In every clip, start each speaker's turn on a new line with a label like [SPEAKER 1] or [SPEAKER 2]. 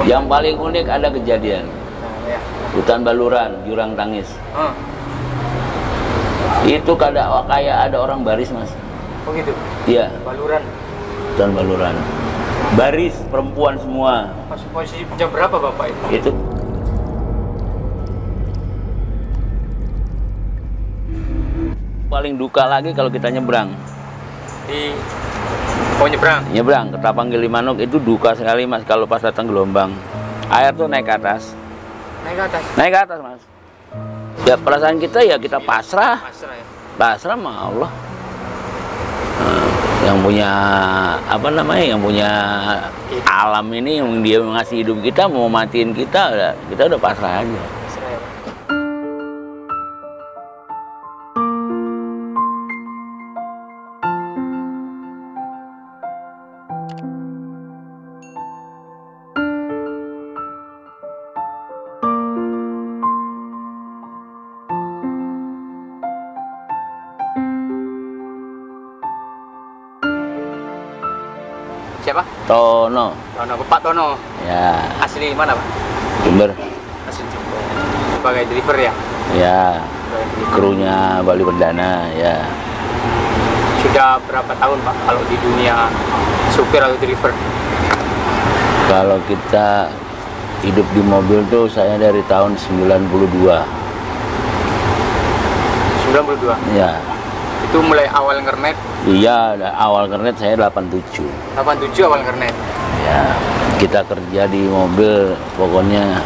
[SPEAKER 1] Yang paling unik ada kejadian hutan Baluran, Jurang Tangis. Itu kayak ada orang baris, Mas.
[SPEAKER 2] Oh gitu?
[SPEAKER 1] Iya.
[SPEAKER 2] Baluran.
[SPEAKER 1] Hutan Baluran. Baris perempuan semua.
[SPEAKER 2] Pas posisi jam berapa Bapak itu?
[SPEAKER 1] Itu paling duka lagi kalau kita nyebrang. Nyebrang ke Tapang Gilimanuk itu duka sekali, Mas, kalau pas datang gelombang. Air tuh naik ke atas. Naik ke atas, Mas. Ya perasaan kita ya kita pasrah. Pasrah sama Allah. Yang punya apa namanya? Yang punya alam ini, yang dia ngasih hidup kita, mau matiin kita udah pasrah aja.
[SPEAKER 2] Siapa?
[SPEAKER 1] Tono.
[SPEAKER 2] Bapak Tono.
[SPEAKER 1] Ya.
[SPEAKER 2] Asli mana, Pak?
[SPEAKER 1] Jember.
[SPEAKER 2] Asli Jember. Sebagai driver ya?
[SPEAKER 1] Ya. Krunya Bali Perdana, ya.
[SPEAKER 2] Sudah berapa tahun, Pak, kalau di dunia supir atau driver?
[SPEAKER 1] Kalau kita hidup di mobil tuh saya dari tahun 92.
[SPEAKER 2] 92?
[SPEAKER 1] Ya.
[SPEAKER 2] Itu mulai awal ngernet?
[SPEAKER 1] Iya, awal kernet saya 87.
[SPEAKER 2] 87 awal kernet?
[SPEAKER 1] Ya, kita kerja di mobil, pokoknya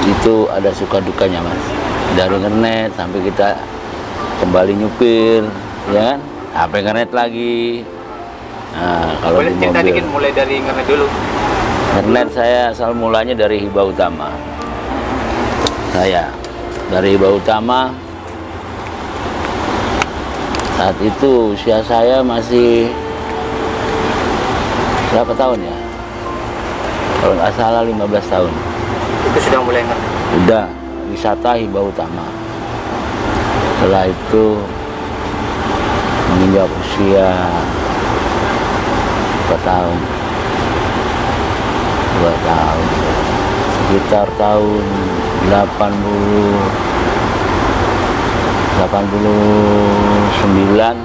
[SPEAKER 1] itu ada suka dukanya, Mas. Dari kernet sampai kita kembali nyupir, ya kan? Sampai kernet lagi. Nah, kalau
[SPEAKER 2] boleh
[SPEAKER 1] di
[SPEAKER 2] cerita
[SPEAKER 1] mobil,
[SPEAKER 2] dikit mulai dari kernet dulu?
[SPEAKER 1] Kernet saya asal mulanya dari Hibah Utama. Saya dari Hibah Utama. Saat itu usia saya masih berapa tahun ya? Kalau nggak salah 15 tahun.
[SPEAKER 2] Itu sudah mulai ngerti?
[SPEAKER 1] Udah, wisata Hibah Utama. Setelah itu menginjak usia berapa tahun? 2 tahun. Sekitar tahun 89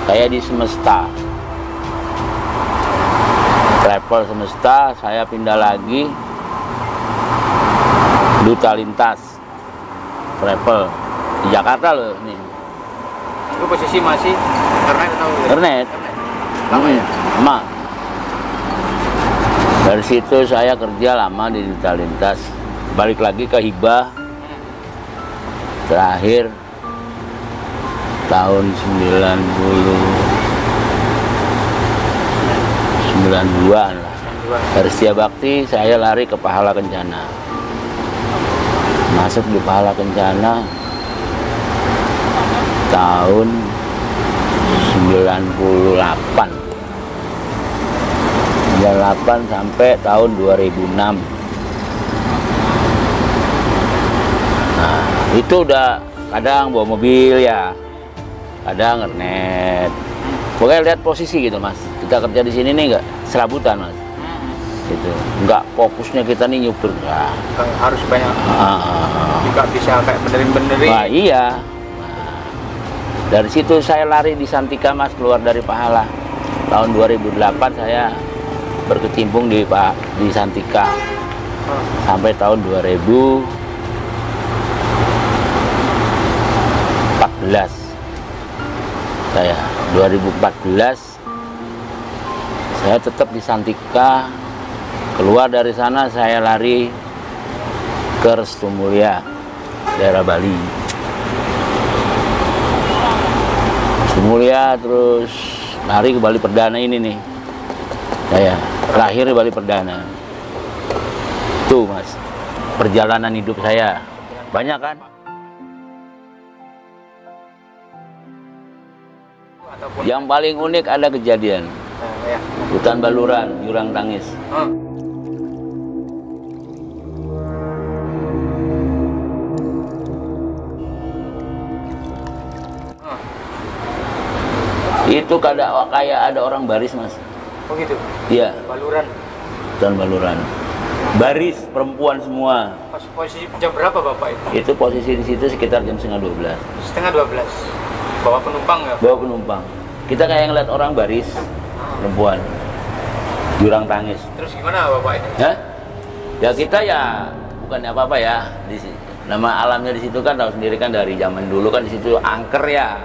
[SPEAKER 1] saya di Semesta, travel Semesta. Saya pindah lagi Duta Lintas travel di Jakarta loh nih.
[SPEAKER 2] Itu posisi masih kernet atau
[SPEAKER 1] Kernet?
[SPEAKER 2] Lama ya?
[SPEAKER 1] Lama. Dari situ saya kerja lama di Duta Lintas, balik lagi ke Hibah. Terakhir tahun 92-an lah. Dari Setia Bakti saya lari ke Pahala Kencana. Masuk di Pahala Kencana tahun 98 sampai tahun 2006. Nah, itu udah kadang bawa mobil ya, kadang ngernet. Pokoknya lihat posisi gitu, Mas. Kita kerja di sini nih nggak serabutan, Mas. Gitu. Nggak fokusnya kita nih nyupir. Nah.
[SPEAKER 2] Harus banyak. Juga bisa kayak benerin-benerin.
[SPEAKER 1] Wah, iya. Nah, dari situ saya lari di Santika, Mas, keluar dari Pahala. Tahun 2008 saya berkecimpung di Santika. Sampai tahun 2014 saya 2014 saya tetap di Santika. Keluar dari sana saya lari ke Restu Mulia, daerah Bali. Restu Mulia terus lari ke Bali Perdana ini nih. Saya terakhir di Bali Perdana. Tuh, Mas, perjalanan hidup saya banyak kan? Yang paling unik ada kejadian hutan Baluran, Jurang Tangis.
[SPEAKER 2] Itu kayak ada orang baris, Mas.
[SPEAKER 1] Oh gitu?
[SPEAKER 2] Iya.
[SPEAKER 1] Baluran. hutan baluran. Baris perempuan semua.
[SPEAKER 2] Posisi jam berapa Bapak itu?
[SPEAKER 1] Itu posisi di situ sekitar jam setengah 12.
[SPEAKER 2] Setengah 12. Bawa penumpang ya?
[SPEAKER 1] Bawa penumpang. Kita kayak ngeliat orang baris perempuan. Jurang Tangis.
[SPEAKER 2] Terus gimana Bapak itu?
[SPEAKER 1] Ya? Ya kita ya bukannya apa-apa ya. Nama alamnya di situ kan tahu sendiri kan dari zaman dulu kan di situ angker ya.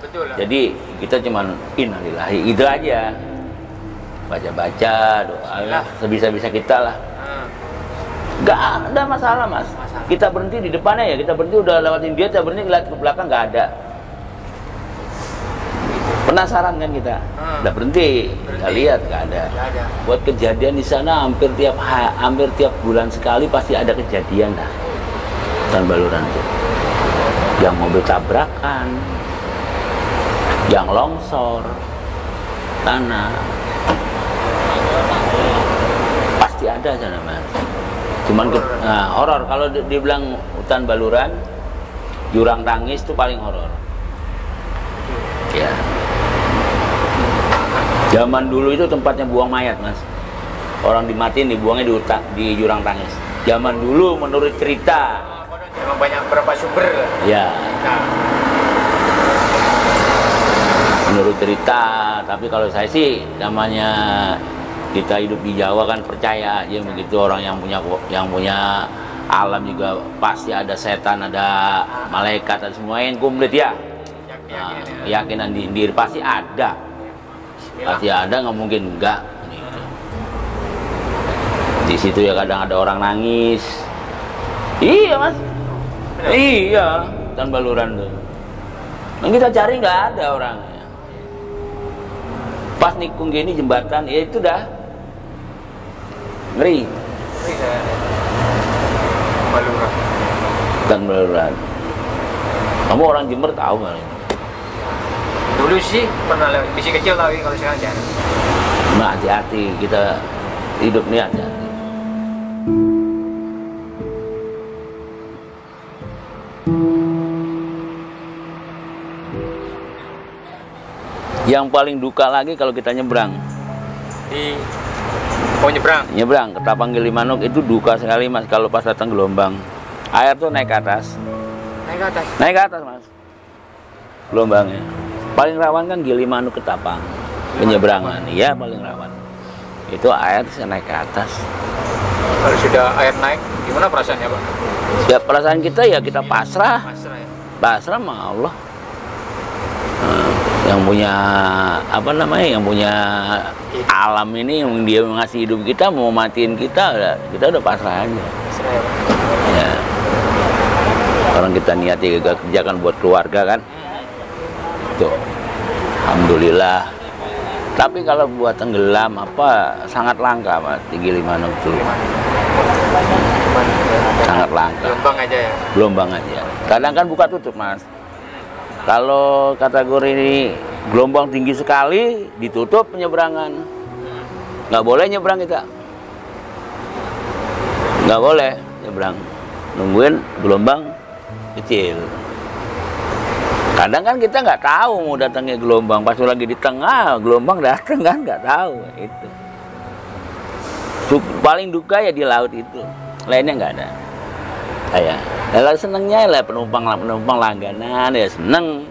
[SPEAKER 2] Betul lah.
[SPEAKER 1] Jadi kita cuman innalillahi itu aja. Baca-baca, doa lah, sebisa-bisa kita lah. Nggak ada masalah mas. Kita berhenti di depannya ya, kita berhenti udah lewatin dia, kita berhenti ngeliat ke belakang nggak ada. Penasaran kan kita, udah berhenti, kita lihat nggak ada. Buat kejadian di sana hampir tiap bulan sekali pasti ada kejadian dah. Hutan baluran tuh, yang mobil tabrakan, yang longsor tanah, pasti ada sana mas. Cuman horor kalau dibilang hutan baluran, Jurang Tangis itu paling horor. Ya. Zaman dulu itu tempatnya buang mayat mas. Orang dimatiin dibuangnya di Jurang Tangis. Zaman dulu menurut cerita.
[SPEAKER 2] Memang banyak berapa sumber.
[SPEAKER 1] Ya. Nah. Menurut cerita, tapi kalau saya sih namanya kita hidup di Jawa kan percaya aja begitu. Orang yang punya alam juga pasti ada setan, ada malaikat, ada semuanya komplit ya. Keyakinan diri pasti ada. Pasti ada, nggak mungkin enggak. Di situ ya kadang ada orang nangis. Iya mas. Iya, hutan baluran tuh. Yang kita cari nggak ada orangnya. Pas nikung gini jembatan, ya itu dah ngeri.
[SPEAKER 2] Baluran.
[SPEAKER 1] Hutan baluran. Kamu orang Jember tahu nggak?
[SPEAKER 2] Dulu sih pernah lewat, masih kecil tapi kalau sekarang jarang.
[SPEAKER 1] Nah hati-hati, kita hidup nih hati-hati. Yang paling duka lagi kalau kita nyebrang. Nyebrang ke Tapang Gilimanuk itu duka sekali mas kalau pas datang gelombang. Air tuh naik ke atas. Naik ke atas mas. Gelombangnya. Paling rawan kan Gilimanuk ke Tapang. Penyeberangan, iya paling rawan. Itu air bisa naik ke atas.
[SPEAKER 2] Kalau sudah air naik, gimana perasaannya Pak?
[SPEAKER 1] Ya perasaan kita ya kita pasrah.
[SPEAKER 2] Pasrah ya?
[SPEAKER 1] Pasrah sama Allah. Yang punya apa namanya, yang punya alam ini, yang dia ngasih hidup kita, mau matiin kita udah pasrah aja.
[SPEAKER 2] Pasrah ya Pak?
[SPEAKER 1] Ya. Orang kita niati kerjakan buat keluarga kan. Tuh, alhamdulillah. Tapi kalau buat tenggelam apa sangat langka mas di Gilimanuk tuh. Sangat langka.
[SPEAKER 2] Gelombang aja ya?
[SPEAKER 1] Gelombang aja. Kadang kan buka tutup mas. Kalau kategori ini gelombang tinggi sekali ditutup penyeberangan. Nggak boleh nyebrang kita. Nggak boleh nyebrang. Nungguin gelombang kecil. Kadang kan kita nggak tahu mau datangnya gelombang, pas lagi di tengah gelombang datang kan nggak tahu itu. Paling duka ya di laut itu, lainnya nggak ada. Saya, kalau senengnya lah penumpang langganan ya seneng.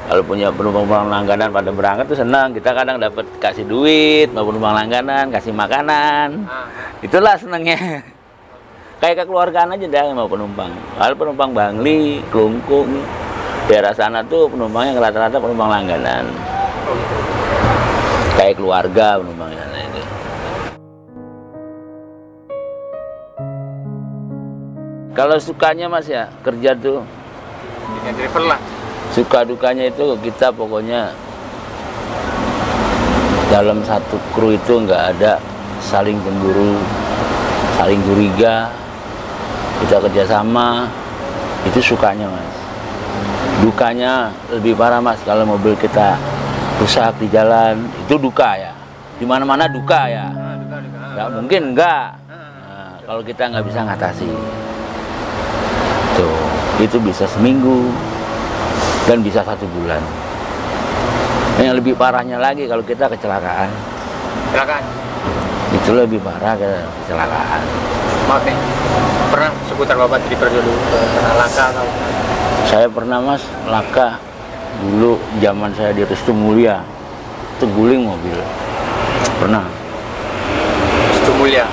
[SPEAKER 1] Kalau punya penumpang langganan pada berangkat tuh seneng. Kita kadang dapat kasih duit, mau penumpang langganan, kasih makanan, itulah senengnya. Kayak kekeluargaan aja dah mau penumpang. Kalau penumpang Bangli, Kelungkung, daerah sana tuh penumpangnya rata-rata penumpang langganan. Kayak keluarga penumpangnya sana itu. Kalau sukanya mas ya kerja tuh
[SPEAKER 2] Dengan driver lah.
[SPEAKER 1] Suka dukanya itu kita pokoknya dalam satu kru itu nggak ada saling cemburu, saling curiga. Kita kerjasama, itu sukanya mas. Dukanya lebih parah mas kalau mobil kita rusak di jalan, itu duka ya. Di mana-mana duka ya. Nggak mungkin enggak. Nah, kalau kita nggak bisa ngatasi, tuh itu bisa seminggu dan bisa 1 bulan. Yang lebih parahnya lagi kalau kita kecelakaan.
[SPEAKER 2] Kecelakaan?
[SPEAKER 1] Itu lebih parah ke kecelakaan.
[SPEAKER 2] Maaf nih, pernah seputar Bapak driver dulu pernah laka atau?
[SPEAKER 1] Saya pernah mas laka dulu zaman saya di Restu Mulia, terguling mobil. Pernah.
[SPEAKER 2] Restu Mulia.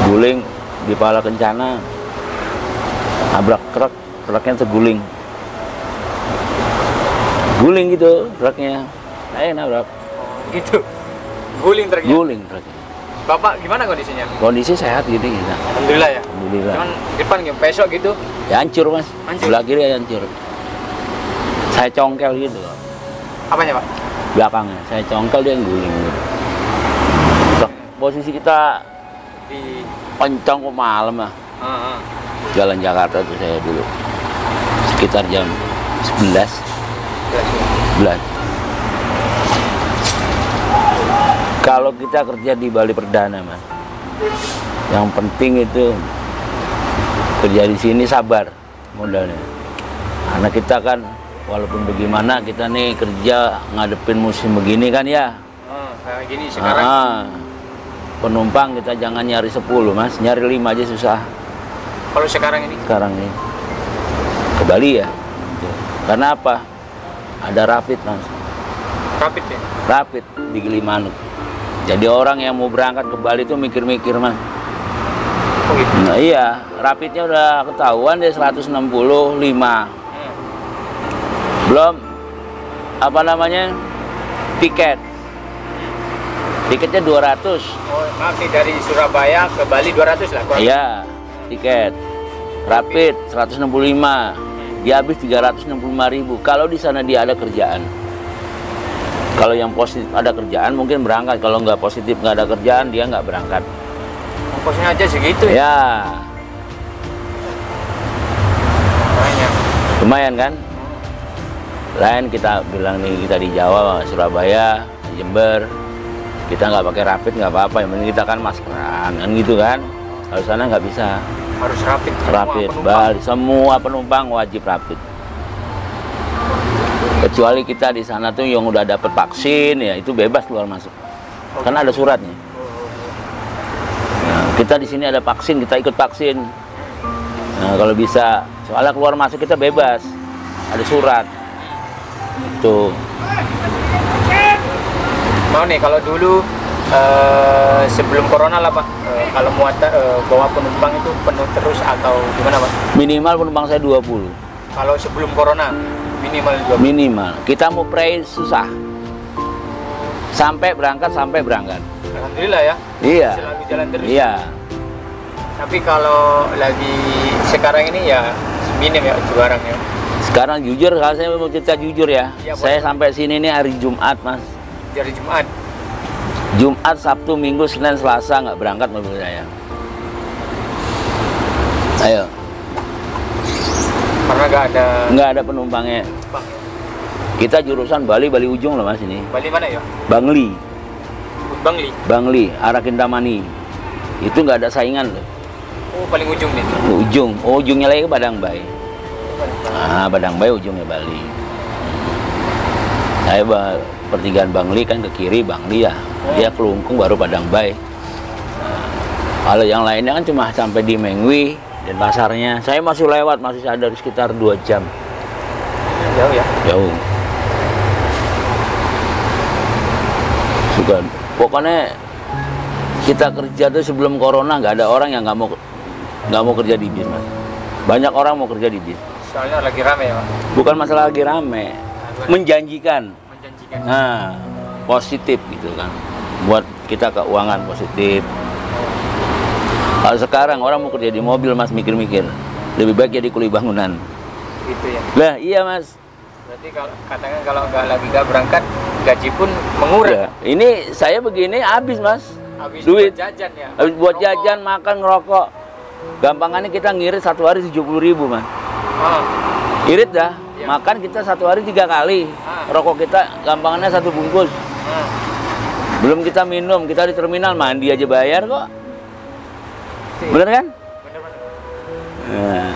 [SPEAKER 1] Guling di Pala Kencana, nabrak truk, truknya terguling. Guling gitu truknya, nabrak.
[SPEAKER 2] Gitu. Guling truknya.
[SPEAKER 1] Guling truknya.
[SPEAKER 2] Bapak gimana kondisinya?
[SPEAKER 1] Kondisi sehat gitu kita.
[SPEAKER 2] Alhamdulillah ya.
[SPEAKER 1] Alhamdulillah.
[SPEAKER 2] Cuman depan gimana? Pesok gitu.
[SPEAKER 1] Ya hancur mas.
[SPEAKER 2] Hancur.
[SPEAKER 1] Sebelah kiri ya hancur. Saya congkel gitu.
[SPEAKER 2] Apanya Pak?
[SPEAKER 1] Belakangnya, saya congkel dia yang guling gitu. Posisi kita
[SPEAKER 2] Di
[SPEAKER 1] kencang kok malam lah. Jalan Jakarta tuh saya dulu. Sekitar jam 11. Kalau kita kerja di Bali Perdana mas, yang penting itu kerja di sini sabar modalnya. Karena kita kan walaupun bagaimana kita nih kerja ngadepin musim begini kan ya.
[SPEAKER 2] Kayak gini sekarang.
[SPEAKER 1] Penumpang kita jangan nyari 10 mas, nyari 5 aja susah.
[SPEAKER 2] Kalau sekarang ini?
[SPEAKER 1] Sekarang nih ke Bali ya. Karena apa? Ada rapid mas.
[SPEAKER 2] Rapid ya?
[SPEAKER 1] Rapid di Gilimanuk. Jadi orang yang mau berangkat ke Bali itu mikir-mikir mas.
[SPEAKER 2] Oh gitu?
[SPEAKER 1] Nah iya, rapidnya udah ketahuan dia 165. Belum apa namanya tiket. Tiketnya 200.
[SPEAKER 2] Oh, maaf nih dari Surabaya ke Bali 200 lah.
[SPEAKER 1] Iya, tiket. Rapid 165. Dia habis 365.000. Kalau di sana dia ada kerjaan. Kalau yang positif ada kerjaan mungkin berangkat. Kalau nggak positif nggak ada kerjaan dia nggak berangkat.
[SPEAKER 2] Ongkosnya aja segitu ya?
[SPEAKER 1] Ya,
[SPEAKER 2] Banyak.
[SPEAKER 1] lumayan kan? Lain kita bilang nih kita di Jawa, Surabaya, Jember, kita nggak pakai rapid nggak apa-apa. Yang penting kita kan maskeran kan gitu kan. Kalau sana nggak bisa.
[SPEAKER 2] Harus rapid.
[SPEAKER 1] Rapid, Bali semua penumpang wajib rapid. Kecuali kita di sana tuh yang udah dapat vaksin ya itu bebas keluar masuk. Karena ada suratnya. Nah, kita di sini ada vaksin, kita ikut vaksin. Nah, kalau bisa, soalnya keluar masuk kita bebas. Ada surat. Tuh.
[SPEAKER 2] Mau nih kalau dulu sebelum corona lah Pak, kalau bawa penumpang itu penuh terus atau gimana Pak?
[SPEAKER 1] Minimal penumpang saya 20.
[SPEAKER 2] Kalau sebelum corona minimal 20.
[SPEAKER 1] Minimal. Kita mau pray susah. Sampai berangkat.
[SPEAKER 2] Alhamdulillah ya.
[SPEAKER 1] Iya.
[SPEAKER 2] Selalu jalan terus.
[SPEAKER 1] Iya.
[SPEAKER 2] Tapi kalau lagi sekarang ini ya minim ya sekarang ya.
[SPEAKER 1] Sekarang jujur, kalau saya mau cerita jujur ya.
[SPEAKER 2] Iya,
[SPEAKER 1] Saya
[SPEAKER 2] boleh.
[SPEAKER 1] sampai sini nih hari Jumat mas.
[SPEAKER 2] Dari Jumat.
[SPEAKER 1] Jumat, Sabtu, Minggu, Senin, Selasa nggak berangkat mobil saya. Ayo.
[SPEAKER 2] Karena nggak ada
[SPEAKER 1] Penumpangnya.
[SPEAKER 2] penumpang.
[SPEAKER 1] Kita jurusan Bali ujung loh mas ini.
[SPEAKER 2] Bali mana ya?
[SPEAKER 1] Bangli,
[SPEAKER 2] Bangli.
[SPEAKER 1] arah Kintamani. Itu nggak ada saingan loh.
[SPEAKER 2] Oh paling ujung nih.
[SPEAKER 1] Ujungnya lagi ke Badangbai. Nah, Badangbai ujungnya Bali. Saya pertigaan Bangli kan ke kiri Bangli ya. Dia kelungkung baru Badangbai. Nah, kalau yang lainnya kan cuma sampai di Mengwi dan pasarnya. Saya masih lewat, masih ada sekitar 2 jam.
[SPEAKER 2] Jauh ya?
[SPEAKER 1] Jauh. Suka. Pokoknya kita kerja tuh sebelum corona nggak ada orang yang nggak mau kerja di bis mas. Banyak orang mau kerja di bis.
[SPEAKER 2] Soalnya lagi rame ya Pak?
[SPEAKER 1] Bukan masalah lagi rame, menjanjikan.
[SPEAKER 2] Menjanjikan.
[SPEAKER 1] Nah, positif gitu kan. Buat kita keuangan positif. Kalau sekarang orang mau kerja di mobil mas mikir-mikir. Lebih baik jadi kuli bangunan.
[SPEAKER 2] Gitu ya?
[SPEAKER 1] Lah iya mas.
[SPEAKER 2] Berarti kalau katakan kalau nggak berangkat gaji pun mengurang.
[SPEAKER 1] Ya, ini saya begini habis mas.
[SPEAKER 2] Habis
[SPEAKER 1] Duit.
[SPEAKER 2] buat jajan ya?
[SPEAKER 1] Habis buat
[SPEAKER 2] Rokok.
[SPEAKER 1] jajan, makan, ngerokok. Gampangannya kita ngirit satu hari 70.000 mas. Irit dah.
[SPEAKER 2] Iya.
[SPEAKER 1] Makan kita satu hari 3 kali. Rokok kita gampangannya 1 bungkus. Belum kita minum, kita di terminal mandi aja bayar kok. Bener kan?
[SPEAKER 2] Bener-bener.
[SPEAKER 1] Nah.